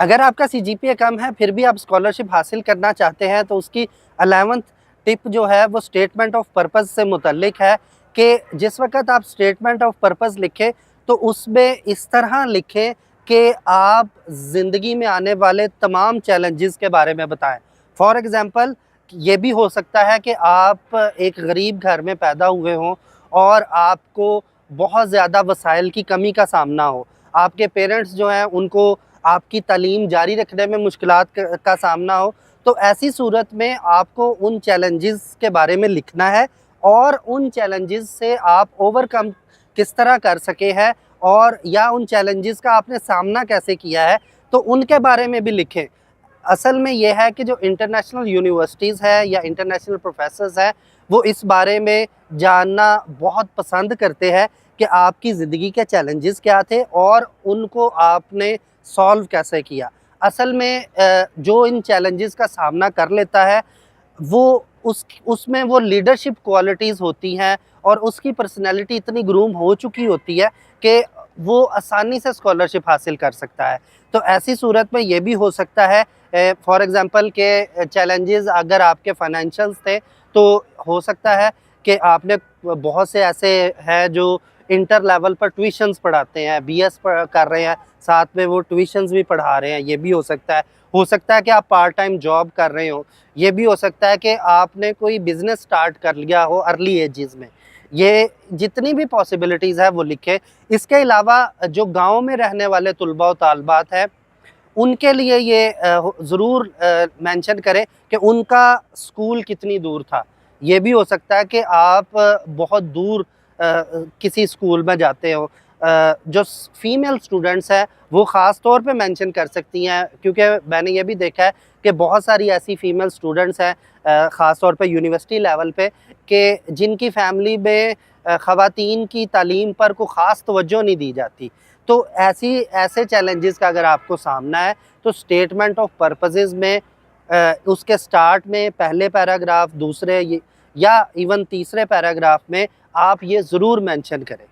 अगर आपका सीजीपीए कम है फिर भी आप स्कॉलरशिप हासिल करना चाहते हैं तो उसकी 11th टिप जो है वो स्टेटमेंट ऑफ पर्पस से मुतल्लिक है कि जिस वक्त आप स्टेटमेंट ऑफ पर्पस लिखें तो उसमें इस तरह लिखें कि आप ज़िंदगी में आने वाले तमाम चैलेंजेस के बारे में बताएं। फॉर एग्ज़ाम्पल ये भी हो सकता है कि आप एक गरीब घर में पैदा हुए हों और आपको बहुत ज़्यादा वसाइल की कमी का सामना हो। आपके पेरेंट्स जो हैं उनको आपकी तालीम जारी रखने में मुश्किलात का सामना हो। तो ऐसी सूरत में आपको उन चैलेंजेस के बारे में लिखना है और उन चैलेंजेस से आप ओवरकम किस तरह कर सके हैं और या उन चैलेंजेस का आपने सामना कैसे किया है, तो उनके बारे में भी लिखें। असल में ये है कि जो इंटरनेशनल यूनिवर्सिटीज़ है या इंटरनेशनल प्रोफेसर्स हैं वो इस बारे में जानना बहुत पसंद करते हैं कि आपकी ज़िंदगी के चैलेंजेस क्या थे और उनको आपने सॉल्व कैसे किया। असल में जो इन चैलेंजेस का सामना कर लेता है वो उसमें वो लीडरशिप क्वालिटीज़ होती हैं और उसकी पर्सनैलिटी इतनी ग्रूम हो चुकी होती है कि वो आसानी से स्कॉलरशिप हासिल कर सकता है। तो ऐसी सूरत में ये भी हो सकता है फॉर एग्ज़ाम्पल के चैलेंजेस अगर आपके फाइनेंशियल्स थे तो हो सकता है कि आपने बहुत से ऐसे हैं जो इंटर लेवल पर ट्यूशन्स पढ़ाते हैं, बीएस कर रहे हैं, साथ में वो ट्यूशन्स भी पढ़ा रहे हैं, ये भी हो सकता है। हो सकता है कि आप पार्ट टाइम जॉब कर रहे हो, ये भी हो सकता है कि आपने कोई बिज़नेस स्टार्ट कर लिया हो अर्ली एजेस में। ये जितनी भी पॉसिबिलिटीज़ है वो लिखें। इसके अलावा जो गाँव में रहने वाले तुलबा व तालबात हैं उनके लिए ये ज़रूर मेंशन करें कि उनका स्कूल कितनी दूर था। ये भी हो सकता है कि आप बहुत दूर किसी स्कूल में जाते हो। जो फीमेल स्टूडेंट्स हैं वो ख़ास तौर पे मेंशन कर सकती हैं क्योंकि मैंने ये भी देखा है कि बहुत सारी ऐसी फीमेल स्टूडेंट्स हैं ख़ास तौर पे यूनिवर्सिटी लेवल पे कि जिनकी फ़ैमिली में ख़वातीन की तालीम पर कोई ख़ास तवज्जो नहीं दी जाती। तो ऐसे चैलेंजेस का अगर आपको सामना है तो स्टेटमेंट ऑफ पर्पसेस में उसके स्टार्ट में पहले पैराग्राफ, दूसरे या इवन तीसरे पैराग्राफ में आप ये ज़रूर मेंशन करें।